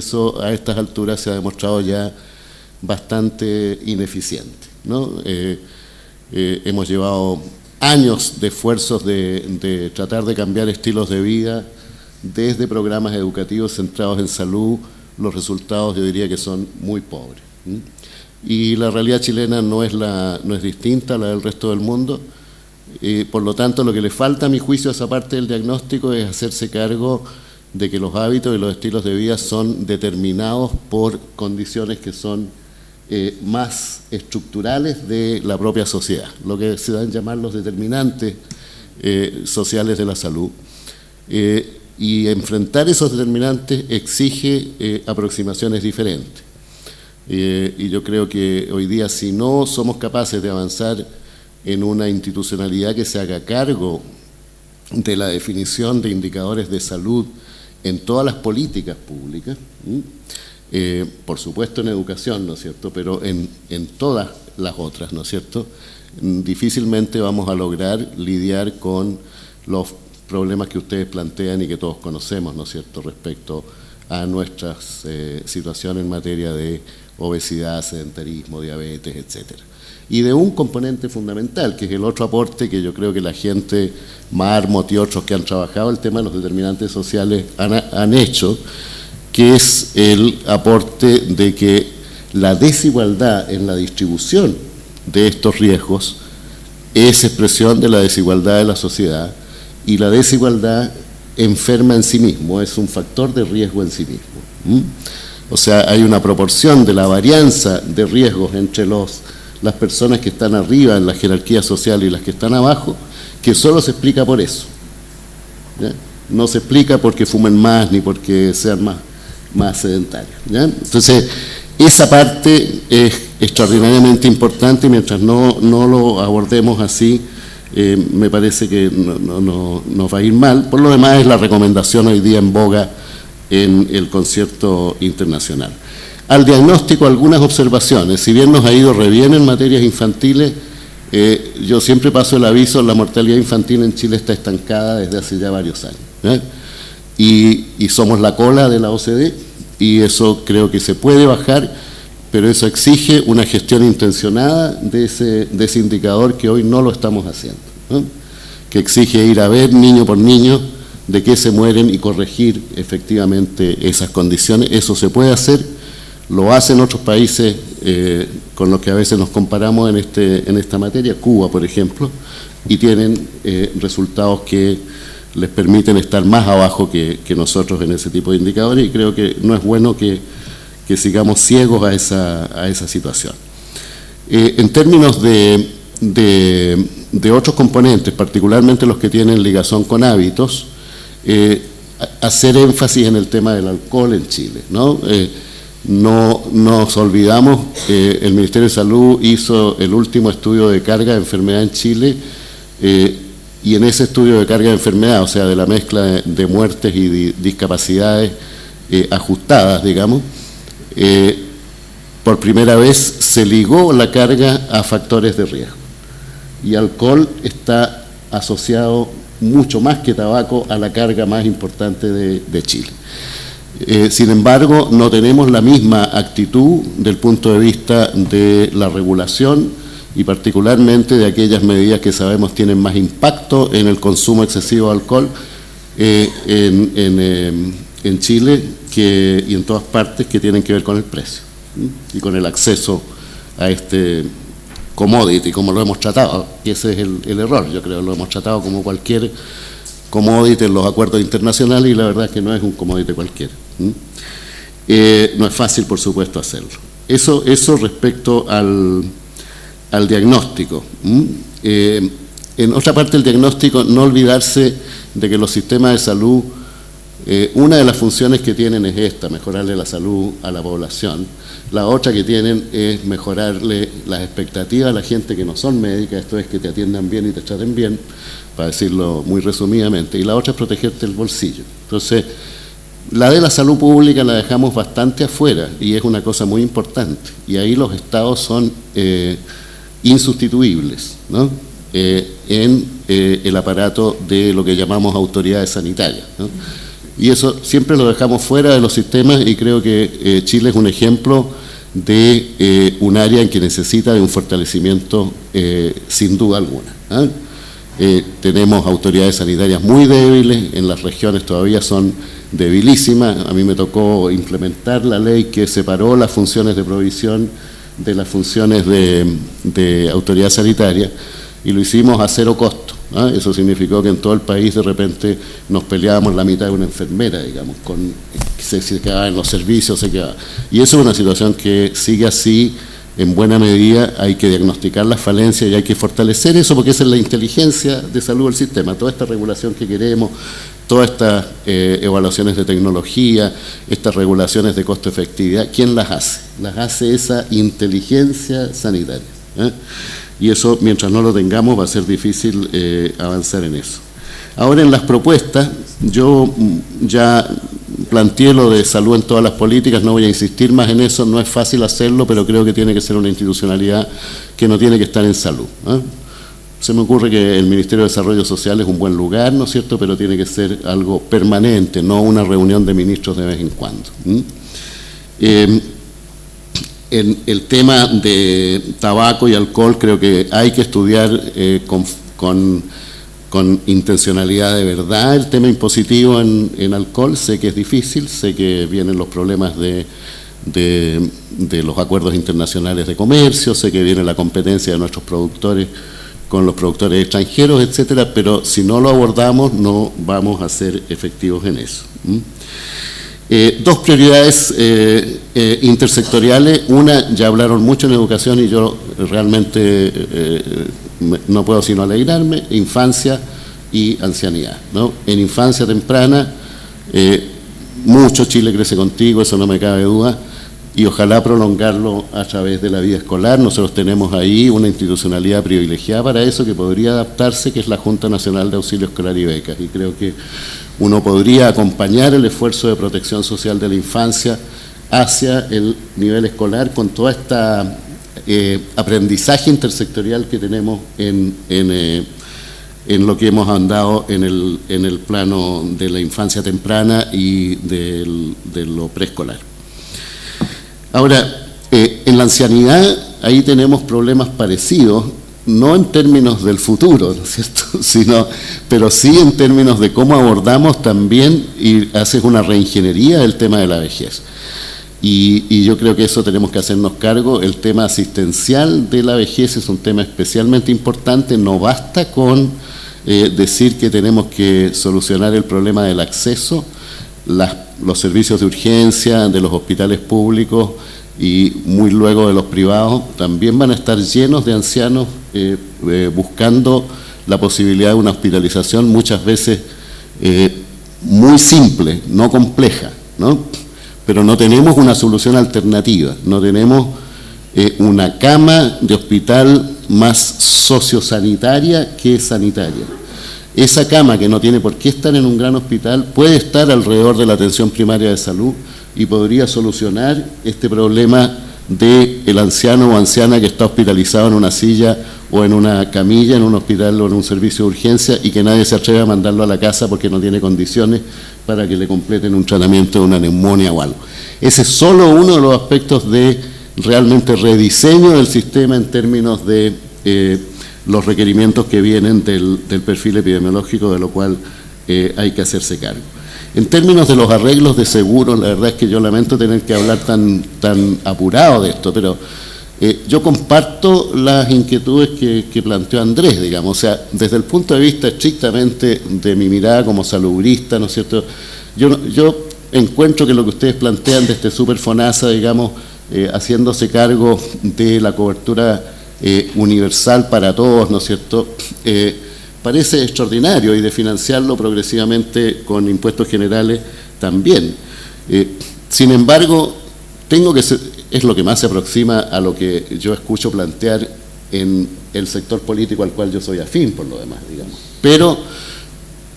eso a estas alturas se ha demostrado ya bastante ineficiente, ¿no? Hemos llevado años de esfuerzos de tratar de cambiar estilos de vida desde programas educativos centrados en salud. Los resultados yo diría que son muy pobres. Y la realidad chilena no es distinta a la del resto del mundo. Por lo tanto, lo que le falta a mi juicio a esa parte del diagnóstico es hacerse cargo de que los hábitos y los estilos de vida son determinados por condiciones que son más estructurales de la propia sociedad, lo que se dan a llamar los determinantes sociales de la salud. Y enfrentar esos determinantes exige aproximaciones diferentes. Y yo creo que hoy día, si no somos capaces de avanzar en una institucionalidad que se haga cargo de la definición de indicadores de salud en todas las políticas públicas, por supuesto en educación, ¿no es cierto?, pero en todas las otras, ¿no es cierto?, difícilmente vamos a lograr lidiar con los problemas que ustedes plantean y que todos conocemos, ¿no es cierto?, respecto a nuestras situaciones en materia de obesidad, sedentarismo, diabetes, etcétera. Y de un componente fundamental, que es el otro aporte que yo creo que la gente, Marmot y otros que han trabajado el tema de los determinantes sociales han hecho, que es el aporte de que la desigualdad en la distribución de estos riesgos es expresión de la desigualdad de la sociedad, y la desigualdad enferma en sí mismo, es un factor de riesgo en sí mismo. O sea, hay una proporción de la varianza de riesgos entre las personas que están arriba en la jerarquía social y las que están abajo, que solo se explica por eso, ¿ya? No se explica porque fumen más ni porque sean más sedentarios, ¿ya? Entonces, esa parte es extraordinariamente importante, y mientras no lo abordemos así, me parece que no nos va a ir mal. Por lo demás, es la recomendación hoy día en boga en el concierto internacional. Al diagnóstico, algunas observaciones. Si bien nos ha ido re bien en materias infantiles, yo siempre paso el aviso: la mortalidad infantil en Chile está estancada desde hace ya varios años, ¿eh? Y somos la cola de la OCDE, y eso creo que se puede bajar, pero eso exige una gestión intencionada de ese indicador que hoy no lo estamos haciendo, ¿no? Que exige ir a ver niño por niño de qué se mueren y corregir efectivamente esas condiciones. Eso se puede hacer, lo hacen otros países con los que a veces nos comparamos en esta materia, Cuba, por ejemplo, y tienen resultados que les permiten estar más abajo que nosotros en ese tipo de indicadores, y creo que no es bueno que sigamos ciegos a esa situación. En términos de otros componentes, particularmente los que tienen ligazón con hábitos, hacer énfasis en el tema del alcohol en Chile, ¿no? No nos olvidamos, el Ministerio de Salud hizo el último estudio de carga de enfermedad en Chile, y en ese estudio de carga de enfermedad, o sea, de la mezcla de muertes y discapacidades ajustadas, digamos, por primera vez se ligó la carga a factores de riesgo, y alcohol está asociado mucho más que tabaco a la carga más importante de Chile. Sin embargo, no tenemos la misma actitud del punto de vista de la regulación, y particularmente de aquellas medidas que sabemos tienen más impacto en el consumo excesivo de alcohol en Chile y en todas partes, que tienen que ver con el precio y con el acceso a este commodity, como lo hemos tratado, y ese es el error. Yo creo que lo hemos tratado como cualquier commodity en los acuerdos internacionales, y la verdad es que no es un commodity cualquiera. No es fácil, por supuesto, hacerlo. Eso respecto al diagnóstico. En otra parte del diagnóstico, no olvidarse de que los sistemas de salud, una de las funciones que tienen es esta: mejorarle la salud a la población. La otra que tienen es mejorarle las expectativas a la gente que no son médicas, esto es, que te atiendan bien y te traten bien, para decirlo muy resumidamente, y la otra es protegerte el bolsillo. Entonces, la de la salud pública la dejamos bastante afuera, y es una cosa muy importante, y ahí los estados son insustituibles, ¿no? En el aparato de lo que llamamos autoridades sanitarias, ¿no? y eso siempre lo dejamos fuera de los sistemas, y creo que Chile es un ejemplo de un área en que necesita de un fortalecimiento sin duda alguna, ¿eh? Tenemos autoridades sanitarias muy débiles, en las regiones todavía son debilísimas. A mí me tocó implementar la ley que separó las funciones de provisión de las funciones de autoridad sanitaria, y lo hicimos a cero costo, ¿eh? Eso significó que en todo el país de repente nos peleábamos la mitad de una enfermera, digamos, se quedaba en los servicios, se quedaba. Y eso es una situación que sigue así. En buena medida hay que diagnosticar las falencias y hay que fortalecer eso, porque esa es la inteligencia de salud del sistema. Toda esta regulación que queremos, todas estas evaluaciones de tecnología, estas regulaciones de costo-efectividad, ¿quién las hace? Las hace esa inteligencia sanitaria, ¿eh? Y eso, mientras no lo tengamos, va a ser difícil avanzar en eso. Ahora, en las propuestas, yo ya planteé lo de salud en todas las políticas, no voy a insistir más en eso, no es fácil hacerlo, pero creo que tiene que ser una institucionalidad que no tiene que estar en salud, ¿eh? Se me ocurre que el Ministerio de Desarrollo Social es un buen lugar, ¿no es cierto?, pero tiene que ser algo permanente, no una reunión de ministros de vez en cuando. El tema de tabaco y alcohol creo que hay que estudiar con intencionalidad de verdad el tema impositivo en alcohol. Sé que es difícil, sé que vienen los problemas de los acuerdos internacionales de comercio, sé que viene la competencia de nuestros productores con los productores extranjeros, etcétera, pero si no lo abordamos no vamos a ser efectivos en eso. Dos prioridades intersectoriales. Una, ya hablaron mucho en educación y yo realmente no puedo sino alegrarme: infancia y ancianidad, ¿no? En infancia temprana, mucho Chile crece contigo, eso no me cabe duda, y ojalá prolongarlo a través de la vida escolar. Nosotros tenemos ahí una institucionalidad privilegiada para eso, que podría adaptarse, que es la Junta Nacional de Auxilio Escolar y Becas, y creo que uno podría acompañar el esfuerzo de protección social de la infancia hacia el nivel escolar con toda esta aprendizaje intersectorial que tenemos en lo que hemos andado en el plano de la infancia temprana y de lo preescolar. Ahora, en la ancianidad, ahí tenemos problemas parecidos, no en términos del futuro, ¿no es cierto?, pero sí en términos de cómo abordamos también y haces una reingeniería del tema de la vejez. Y yo creo que eso tenemos que hacernos cargo. El tema asistencial de la vejez es un tema especialmente importante. No basta con decir que tenemos que solucionar el problema del acceso. Los servicios de urgencia de los hospitales públicos y muy luego de los privados también van a estar llenos de ancianos buscando la posibilidad de una hospitalización muchas veces muy simple, no compleja, ¿no? Pero no tenemos una solución alternativa, no tenemos una cama de hospital más sociosanitaria que sanitaria. Esa cama, que no tiene por qué estar en un gran hospital, puede estar alrededor de la atención primaria de salud y podría solucionar este problema del anciano o anciana que está hospitalizado en una silla o en una camilla, en un hospital o en un servicio de urgencia, y que nadie se atreve a mandarlo a la casa porque no tiene condiciones para que le completen un tratamiento de una neumonía o algo. Ese es solo uno de los aspectos de realmente rediseño del sistema en términos de los requerimientos que vienen del perfil epidemiológico, de lo cual hay que hacerse cargo. En términos de los arreglos de seguros, la verdad es que yo lamento tener que hablar tan apurado de esto, pero yo comparto las inquietudes que planteó Andrés, digamos. O sea, desde el punto de vista estrictamente de mi mirada como salubrista, ¿no es cierto?, yo encuentro que lo que ustedes plantean de este super FONASA, digamos, haciéndose cargo de la cobertura universal para todos, ¿no es cierto?, parece extraordinario, y de financiarlo progresivamente con impuestos generales también. Sin embargo, es lo que más se aproxima a lo que yo escucho plantear en el sector político al cual yo soy afín, por lo demás, digamos.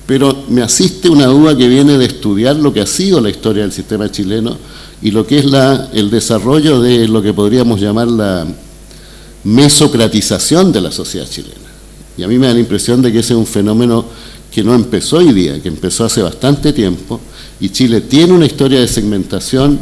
Pero me asiste una duda que viene de estudiar lo que ha sido la historia del sistema chileno y lo que es el desarrollo de lo que podríamos llamar la mesocratización de la sociedad chilena. Y a mí me da la impresión de que ese es un fenómeno que no empezó hoy día, que empezó hace bastante tiempo y Chile tiene una historia de segmentación